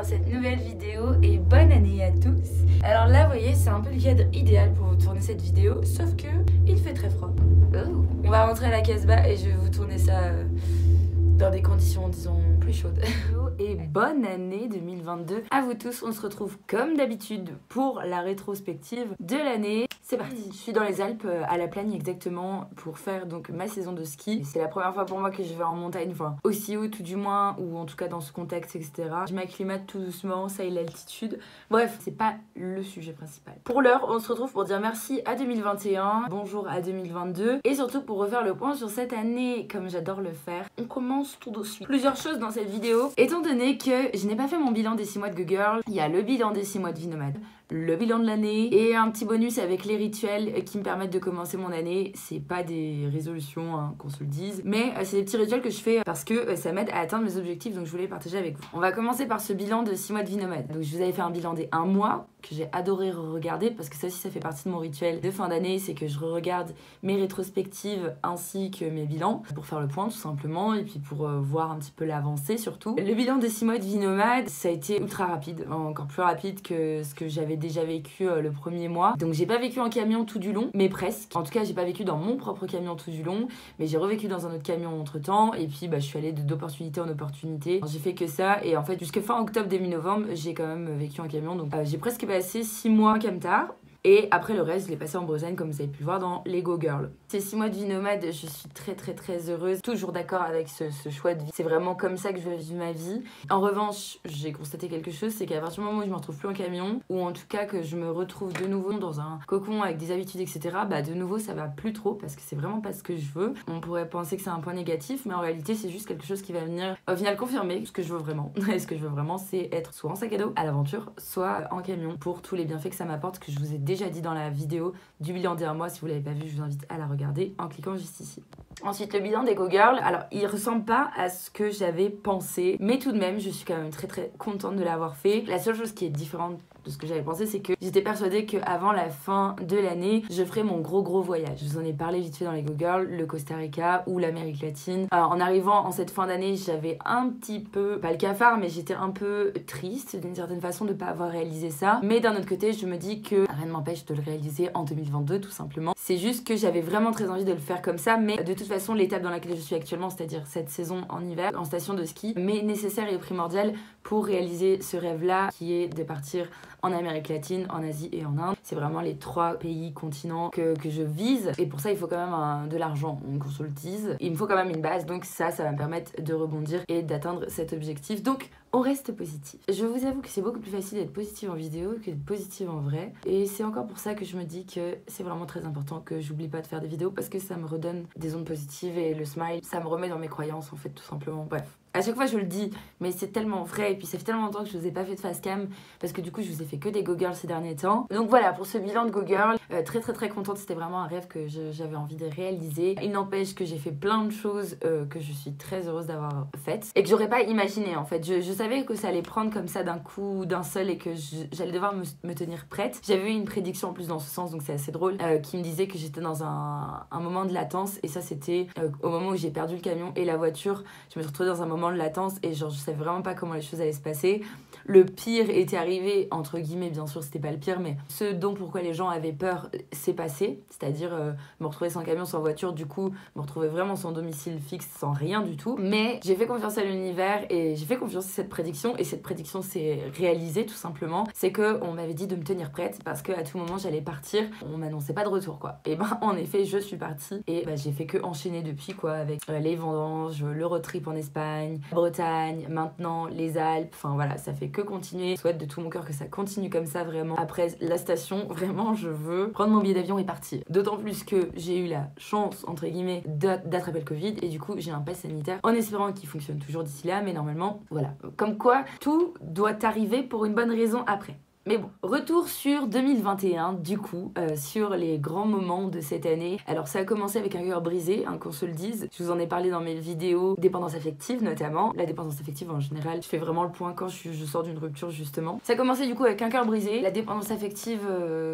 dans cette nouvelle vidéo et bonne année à tous. Alors là, vous voyez, c'est un peu le cadre idéal pour vous tourner cette vidéo, sauf que il fait très froid. Oh. On va rentrer à la Casbah et je vais vous tourner ça dans des conditions, disons, plus chaudes. Et bonne année 2022 à vous tous. On se retrouve comme d'habitude pour la rétrospective de l'année. C'est parti. Je suis dans les Alpes, à La Plagne exactement, pour faire donc ma saison de ski. C'est la première fois pour moi que je vais en montagne, enfin aussi haut tout du moins, ou en tout cas dans ce contexte, etc. Je m'acclimate tout doucement, ça et l'altitude. Bref, c'est pas le sujet principal. Pour l'heure, on se retrouve pour dire merci à 2021, bonjour à 2022, et surtout pour refaire le point sur cette année, comme j'adore le faire. On commence tout de suite. Plusieurs choses dans cette vidéo, étant donné que je n'ai pas fait mon bilan des 6 mois de GoGirl, il y a le bilan des 6 mois de Vie Nomade, le bilan de l'année et un petit bonus avec les rituels qui me permettent de commencer mon année. C'est pas des résolutions, hein, qu'on se le dise, mais c'est des petits rituels que je fais parce que ça m'aide à atteindre mes objectifs, donc je voulais les partager avec vous. On va commencer par ce bilan de 6 mois de Vie Nomade. Donc je vous avais fait un bilan des 1 mois que j'ai adoré regarder parce que ça aussi ça fait partie de mon rituel de fin d'année, c'est que je regarde mes rétrospectives ainsi que mes bilans pour faire le point tout simplement et puis pour voir un petit peu l'avancée surtout. Le bilan des 6 mois de Vie Nomade, ça a été ultra rapide, encore plus rapide que ce que j'avais déjà vécu le premier mois. Donc j'ai pas vécu en camion tout du long, mais presque. En tout cas j'ai pas vécu dans mon propre camion tout du long, mais j'ai revécu dans un autre camion entre temps et puis je suis allée d'opportunité en opportunité. J'ai fait que ça et en fait jusqu'à fin octobre début novembre j'ai quand même vécu en camion, donc j'ai presque passé 6 mois en camtar. Et après le reste, je l'ai passé en Bretagne comme vous avez pu le voir dans les GoGirl. Ces 6 mois de Vie Nomade, je suis très heureuse. Toujours d'accord avec ce choix de vie. C'est vraiment comme ça que je veux vivre ma vie. En revanche, j'ai constaté quelque chose, c'est qu'à partir du moment où je me retrouve plus en camion, ou en tout cas que je me retrouve de nouveau dans un cocon avec des habitudes, etc., de nouveau ça va plus trop parce que c'est vraiment pas ce que je veux. On pourrait penser que c'est un point négatif, mais en réalité c'est juste quelque chose qui va venir au final confirmer ce que je veux vraiment. Et ce que je veux vraiment, c'est être soit en sac à dos à l'aventure, soit en camion pour tous les bienfaits que ça m'apporte, que je vous ai déjà dit dans la vidéo du bilan des 1 mois. Si vous l'avez pas vu, je vous invite à la regarder en cliquant juste ici. Ensuite, le bilan des GoGirl. Alors, il ressemble pas à ce que j'avais pensé, mais tout de même, je suis quand même très contente de l'avoir fait. La seule chose qui est différente de ce que j'avais pensé, c'est que j'étais persuadée qu'avant la fin de l'année, je ferais mon gros voyage. Je vous en ai parlé vite fait dans les GoGirl, le Costa Rica ou l'Amérique latine. En arrivant en cette fin d'année, j'avais un petit peu, pas le cafard, mais j'étais un peu triste d'une certaine façon de pas avoir réalisé ça. Mais d'un autre côté, je me dis que rien ne m'empêche de le réaliser en 2022 tout simplement. C'est juste que j'avais vraiment très envie de le faire comme ça, mais de toute façon, l'étape dans laquelle je suis actuellement, c'est-à-dire cette saison en hiver, en station de ski, m'est nécessaire et primordiale pour réaliser ce rêve-là qui est de partir en Amérique latine, en Asie et en Inde. C'est vraiment les 3 pays, continents que je vise. Et pour ça, il faut quand même de l'argent, qu'on se le dise. Il me faut quand même une base, donc ça va me permettre de rebondir et d'atteindre cet objectif. Donc, on reste positif. Je vous avoue que c'est beaucoup plus facile d'être positive en vidéo que d'être positive en vrai. Et c'est encore pour ça que je me dis que c'est vraiment très important que j'oublie pas de faire des vidéos parce que ça me redonne des ondes positives et le smile, ça me remet dans mes croyances en fait, tout simplement. Bref. À chaque fois je le dis, mais c'est tellement vrai et puis ça fait tellement longtemps que je vous ai pas fait de face cam parce que du coup je vous ai fait que des GoGirl ces derniers temps. Donc voilà pour ce bilan de GoGirl, très contente, c'était vraiment un rêve que j'avais envie de réaliser. Il n'empêche que j'ai fait plein de choses que je suis très heureuse d'avoir faites et que j'aurais pas imaginé en fait. Je savais que ça allait prendre comme ça d'un coup, d'un seul et que j'allais devoir me tenir prête. J'avais eu une prédiction en plus dans ce sens, donc c'est assez drôle, qui me disait que j'étais dans un moment de latence et ça c'était au moment où j'ai perdu le camion et la voiture. Je me suis retrouvée dans un moment de latence et genre je savais vraiment pas comment les choses allaient se passer. Le pire était arrivé, entre guillemets, bien sûr c'était pas le pire, mais ce dont pourquoi les gens avaient peur s'est passé, c'est-à-dire me retrouver sans camion, sans voiture, du coup me retrouver vraiment sans domicile fixe, sans rien du tout. Mais j'ai fait confiance à l'univers et j'ai fait confiance à cette prédiction et cette prédiction s'est réalisée tout simplement. C'est que on m'avait dit de me tenir prête parce qu'à tout moment j'allais partir, on m'annonçait pas de retour quoi. Et en effet je suis partie et j'ai fait que enchaîner depuis quoi, avec les vendanges, le road trip en Espagne, Bretagne, maintenant les Alpes, enfin voilà, ça fait que continuer. Je souhaite de tout mon cœur que ça continue comme ça vraiment. Après la station, vraiment je veux prendre mon billet d'avion et partir. D'autant plus que j'ai eu la chance, entre guillemets, d'attraper le Covid et du coup j'ai un pass sanitaire en espérant qu'il fonctionne toujours d'ici là, mais normalement, voilà. Comme quoi, tout doit arriver pour une bonne raison après. Mais bon, retour sur 2021 du coup, sur les grands moments de cette année. Alors ça a commencé avec un cœur brisé, hein, qu'on se le dise. Je vous en ai parlé dans mes vidéos dépendance affective notamment. La dépendance affective en général, je fais vraiment le point quand je sors d'une rupture justement. Ça a commencé du coup avec un cœur brisé, la dépendance affective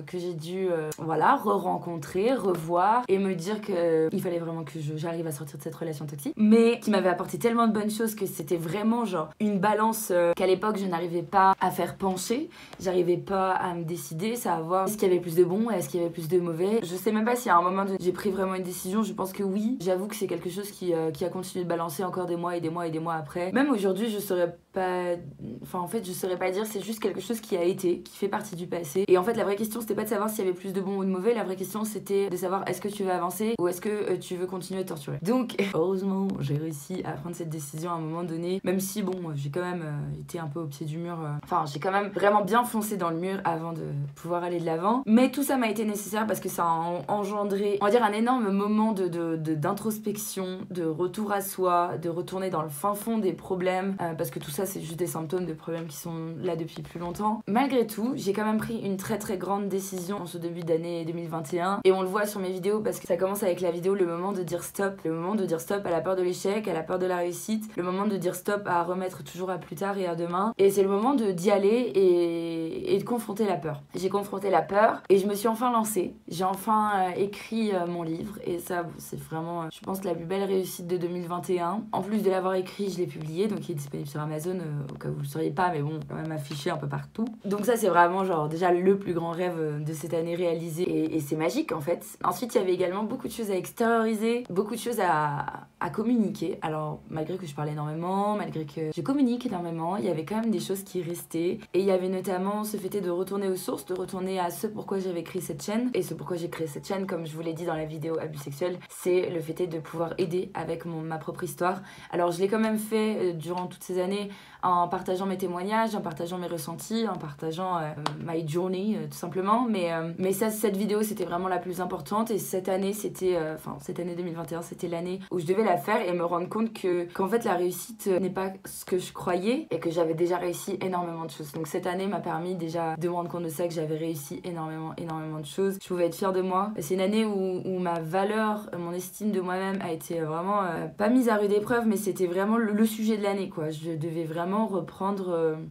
que j'ai dû voilà, re-rencontrer, revoir et me dire qu'il fallait vraiment que j'arrive à sortir de cette relation toxique. Mais qui m'avait apporté tellement de bonnes choses que c'était vraiment genre une balance qu'à l'époque je n'arrivais pas à faire pencher. J'arrivais pas à me décider, savoir est-ce qu'il y avait plus de bon, est-ce qu'il y avait plus de mauvais. Je sais même pas si à un moment j'ai pris vraiment une décision, je pense que oui. J'avoue que c'est quelque chose qui a continué de balancer encore des mois et des mois et des mois après. Même aujourd'hui, je saurais pas... Enfin, en fait, je saurais pas dire, c'est juste quelque chose qui a été, qui fait partie du passé. Et en fait, la vraie question, c'était pas de savoir s'il y avait plus de bon ou de mauvais, la vraie question, c'était de savoir est-ce que tu veux avancer ou est-ce que tu veux continuer de torturer. Donc, heureusement, j'ai réussi à prendre cette décision à un moment donné, même si, bon, j'ai quand même été un peu au pied du mur. Enfin, j'ai quand même vraiment bien foncé dans le mur avant de pouvoir aller de l'avant. Mais tout ça m'a été nécessaire parce que ça a engendré, on va dire, un énorme moment d'introspection, de retour à soi, de retourner dans le fin fond des problèmes, parce que tout ça, c'est juste des symptômes de problèmes qui sont là depuis plus longtemps. Malgré tout, j'ai quand même pris une très très grande décision en ce début d'année 2021 et on le voit sur mes vidéos parce que ça commence avec la vidéo le moment de dire stop, le moment de dire stop à la peur de l'échec, à la peur de la réussite, le moment de dire stop à remettre toujours à plus tard et à demain, et c'est le moment d'y aller et de confronter la peur. J'ai confronté la peur et je me suis enfin lancée, j'ai enfin écrit mon livre et ça c'est vraiment je pense la plus belle réussite de 2021. En plus de l'avoir écrit, je l'ai publié, donc il est disponible sur Amazon au cas où vous le sauriez pas, mais bon, quand même affiché un peu partout. Donc ça c'est vraiment genre déjà le plus grand rêve de cette année réalisé et c'est magique en fait. Ensuite il y avait également beaucoup de choses à extérioriser, beaucoup de choses à communiquer. Alors malgré que je parle énormément, malgré que je communique énormément, il y avait quand même des choses qui restaient et il y avait notamment ce fait de retourner aux sources, de retourner à ce pourquoi j'avais créé cette chaîne. Et ce pourquoi j'ai créé cette chaîne, comme je vous l'ai dit dans la vidéo abus sexuel, c'est le fait de pouvoir aider avec ma propre histoire. Alors je l'ai quand même fait durant toutes ces années en partageant mes témoignages, en partageant mes ressentis, en partageant my journey tout simplement. Mais ça, cette vidéo c'était vraiment la plus importante et cette année c'était, cette année 2021 c'était l'année où je devais la faire et me rendre compte qu'en fait la réussite n'est pas ce que je croyais et que j'avais déjà réussi énormément de choses. Donc cette année m'a permis déjà de me rendre compte de ça, que j'avais réussi énormément de choses. Je pouvais être fière de moi. C'est une année où ma valeur, mon estime de moi-même a été vraiment pas mise à rude épreuve, mais c'était vraiment le sujet de l'année quoi. Je devais vraiment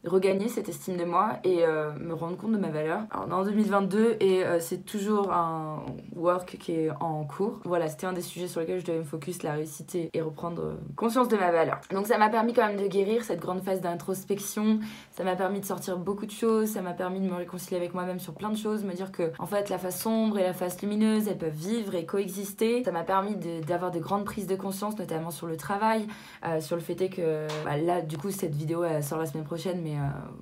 regagner cette estime de moi et me rendre compte de ma valeur. Alors, on est en 2022 et c'est toujours un work qui est en cours. Voilà, c'était un des sujets sur lesquels je devais me focus, la réussite et reprendre conscience de ma valeur. Donc ça m'a permis quand même de guérir cette grande phase d'introspection, ça m'a permis de sortir beaucoup de choses, ça m'a permis de me réconcilier avec moi-même sur plein de choses, me dire que en fait la face sombre et la face lumineuse elles peuvent vivre et coexister. Ça m'a permis d'avoir de grandes prises de conscience, notamment sur le travail, sur le fait que là du coup cette vidéo elle sort la semaine prochaine, mais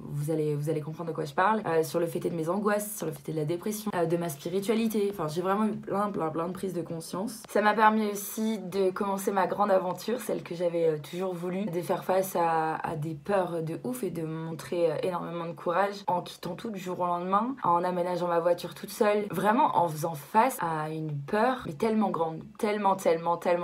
vous allez comprendre de quoi je parle, sur le fait de mes angoisses, sur le fait de la dépression, de ma spiritualité. Enfin j'ai vraiment eu plein de prises de conscience. Ça m'a permis aussi de commencer ma grande aventure, celle que j'avais toujours voulu, de faire face à des peurs de ouf et de montrer énormément de courage en quittant tout du jour au lendemain, en aménageant ma voiture toute seule, vraiment en faisant face à une peur mais tellement grande, tellement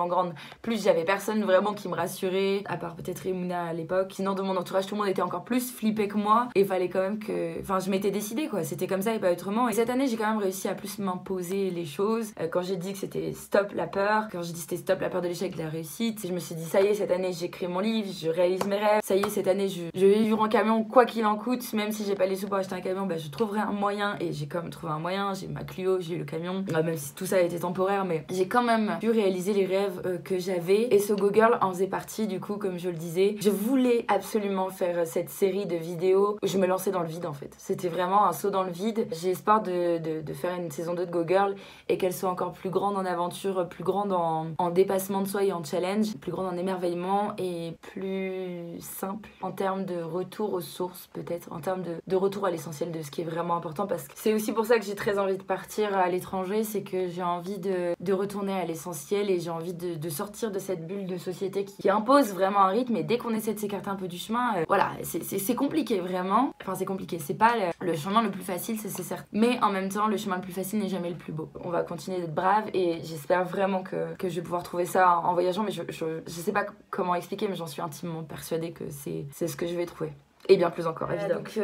grande. Plus j'avais personne vraiment qui me rassurait, à part peut-être Emouna à l'époque. Sinon de mon entourage tout le monde était encore plus flippé que moi et il fallait quand même que... Enfin je m'étais décidée quoi, c'était comme ça et pas autrement. Et cette année j'ai quand même réussi à plus m'imposer les choses. Quand j'ai dit que c'était stop la peur, quand j'ai dit c'était stop la peur de l'échec, de la réussite, je me suis dit ça y est cette année j'écris mon livre, je réalise mes rêves, ça y est cette année je vais vivre en camion quoi qu'il en coûte, même si j'ai pas les sous pour acheter un camion, je trouverai un moyen et j'ai quand même trouvé un moyen. J'ai ma Clio, j'ai eu le camion, même si tout ça a été temporaire, mais j'ai quand même pu réaliser les rêves que j'avais et ce Go Girl en faisait partie du coup. Comme je le disais, je voulais absolument faire cette série de vidéos où je me lançais dans le vide en fait. C'était vraiment un saut dans le vide. J'ai espoir de faire une saison 2 de Go Girl et qu'elle soit encore plus grande en aventure, plus grande en dépassement de soi et en challenge, plus grande en émerveillement et plus simple en termes de retour aux sources, peut-être en termes de retour à l'essentiel de ce qui est vraiment important, parce que c'est aussi pour ça que j'ai très envie de partir à l'étranger, c'est que j'ai envie de retourner à l'essentiel et j'ai envie de sortir de cette bulle de société qui impose vraiment un rythme, et dès qu'on essaie de s'écarter un peu du chemin, voilà, c'est compliqué vraiment. Enfin c'est compliqué, c'est pas le chemin le plus facile, c'est certain, mais en même temps le chemin le plus facile n'est jamais le plus beau. On va continuer d'être brave et j'espère vraiment que je vais pouvoir trouver ça en voyageant, mais je sais pas comment expliquer, mais j'en suis intimement persuadée que c'est ce que je vais trouver. Et bien plus encore, évidemment. Donc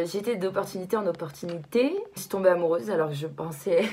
j'étais d'opportunité en opportunité. Je suis tombée amoureuse alors que je pensais...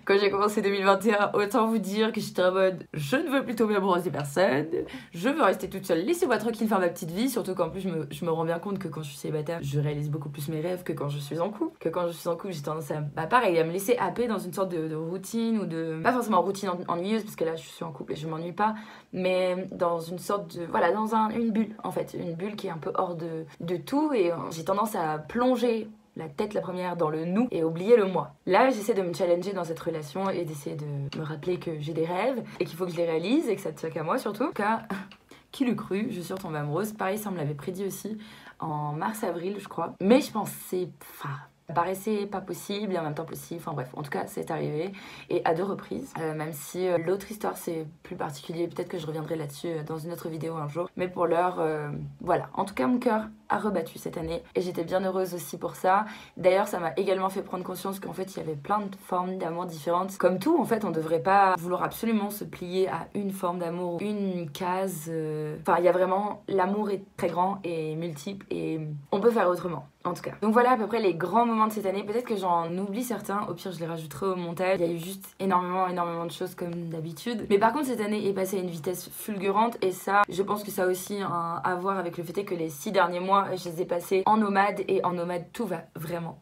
Quand j'ai commencé 2021, autant vous dire que j'étais en mode je ne veux plus tomber amoureuse des personnes, je veux rester toute seule, laissez-moi tranquille faire ma petite vie. Surtout qu'en plus je me rends bien compte que quand je suis célibataire, je réalise beaucoup plus mes rêves que quand je suis en couple. Que quand je suis en couple, j'ai tendance à, pareil, à me laisser happer dans une sorte de routine ou de... Pas forcément routine ennuyeuse parce que là je suis en couple et je m'ennuie pas, mais dans une sorte de... Voilà, dans une bulle en fait, une bulle qui est un peu hors de tout et j'ai tendance à plonger la tête la première dans le nous et oublier le moi. Là, j'essaie de me challenger dans cette relation et d'essayer de me rappeler que j'ai des rêves et qu'il faut que je les réalise et que ça tient qu'à moi surtout. Car, qui l'eût cru, je suis retombée amoureuse. Pareil, ça me l'avait prédit aussi en mars-avril, je crois. Mais je pensais... Ça paraissait pas possible et en même temps possible, enfin bref, en tout cas c'est arrivé et à 2 reprises, même si l'autre histoire c'est plus particulier, peut-être que je reviendrai là-dessus dans une autre vidéo un jour, mais pour l'heure, voilà, en tout cas mon cœur a rebattu cette année et j'étais bien heureuse aussi pour ça. D'ailleurs ça m'a également fait prendre conscience qu'en fait il y avait plein de formes d'amour différentes, comme tout en fait on devrait pas vouloir absolument se plier à une forme d'amour, une case, enfin il y a vraiment, l'amour est très grand et multiple et on peut faire autrement. En tout cas. Donc voilà à peu près les grands moments de cette année. Peut-être que j'en oublie certains. Au pire, je les rajouterai au montage. Il y a eu juste énormément de choses comme d'habitude. Mais par contre, cette année est passée à une vitesse fulgurante. Et ça, je pense que ça a aussi à voir avec le fait que les 6 derniers mois, je les ai passés en nomade. Et en nomade, tout va vraiment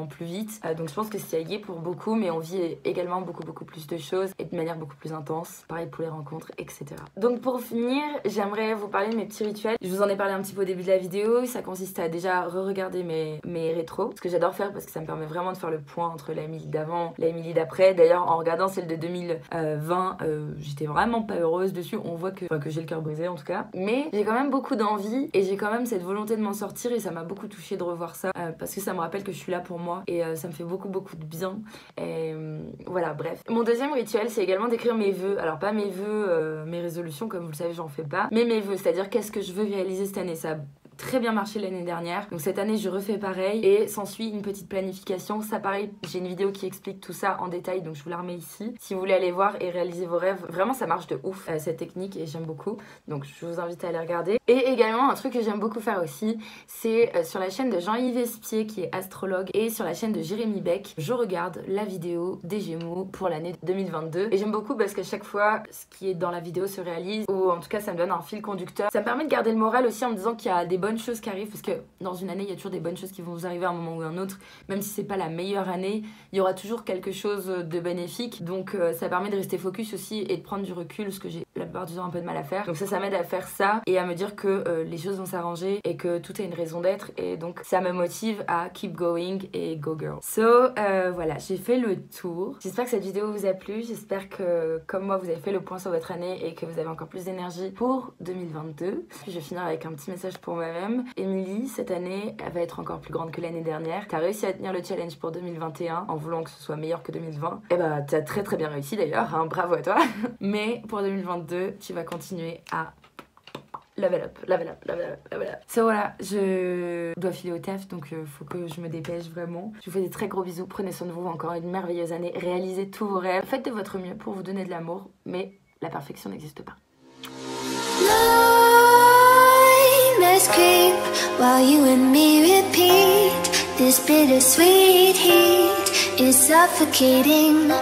plus vite. Donc je pense que c'est lié pour beaucoup. Mais on vit également beaucoup plus de choses. Et de manière beaucoup plus intense. Pareil pour les rencontres, etc. Donc pour finir, j'aimerais vous parler de mes petits rituels. Je vous en ai parlé un petit peu au début de la vidéo. Ça consiste à déjà regarder mes rétros, ce que j'adore faire parce que ça me permet vraiment de faire le point entre la Émilie d'avant, la Émilie d'après. D'ailleurs en regardant celle de 2020, j'étais vraiment pas heureuse dessus. On voit que j'ai le cœur brisé en tout cas, mais j'ai quand même beaucoup d'envie et j'ai quand même cette volonté de m'en sortir et ça m'a beaucoup touchée de revoir ça parce que ça me rappelle que je suis là pour moi et ça me fait beaucoup de bien et voilà, bref. Mon deuxième rituel c'est également d'écrire mes vœux. Alors pas mes vœux, mes résolutions comme vous le savez j'en fais pas, mais mes vœux, c'est-à-dire qu'est-ce que je veux réaliser cette année. Ça très bien marché l'année dernière, donc cette année je refais pareil et s'ensuit une petite planification. Ça pareil, j'ai une vidéo qui explique tout ça en détail donc je vous la remets ici si vous voulez aller voir et réaliser vos rêves. Vraiment ça marche de ouf cette technique et j'aime beaucoup, donc je vous invite à aller regarder. Et également un truc que j'aime beaucoup faire aussi, c'est sur la chaîne de Jean-Yves Espier qui est astrologue et sur la chaîne de Jérémy Beck, je regarde la vidéo des Gémeaux pour l'année 2022 et j'aime beaucoup parce qu'à chaque fois ce qui est dans la vidéo se réalise, ou en tout cas ça me donne un fil conducteur. Ça me permet de garder le moral aussi en me disant qu'il y a des bonnes choses qui arrivent, parce que dans une année il y a toujours des bonnes choses qui vont vous arriver à un moment ou à un autre, même si c'est pas la meilleure année, il y aura toujours quelque chose de bénéfique, donc ça permet de rester focus aussi et de prendre du recul, ce que j'ai la plupart du temps un peu de mal à faire. Donc ça m'aide à faire ça et à me dire que les choses vont s'arranger et que tout a une raison d'être, et donc ça me motive à keep going et go girl. So voilà, j'ai fait le tour. J'espère que cette vidéo vous a plu, j'espère que comme moi vous avez fait le point sur votre année et que vous avez encore plus d'énergie pour 2022. Puis je vais finir avec un petit message pour moi-même. Émilie, cette année, elle va être encore plus grande que l'année dernière. T'as réussi à tenir le challenge pour 2021 en voulant que ce soit meilleur que 2020. Et bah, t'as très bien réussi d'ailleurs, hein, bravo à toi. Mais pour 2022, tu vas continuer à level up. So voilà, je dois filer au taf, donc faut que je me dépêche vraiment. Je vous fais des très gros bisous, prenez soin de vous, encore une merveilleuse année, réalisez tous vos rêves, faites de votre mieux pour vous donner de l'amour, mais la perfection n'existe pas. Creep while you and me repeat this bittersweet heat is suffocating.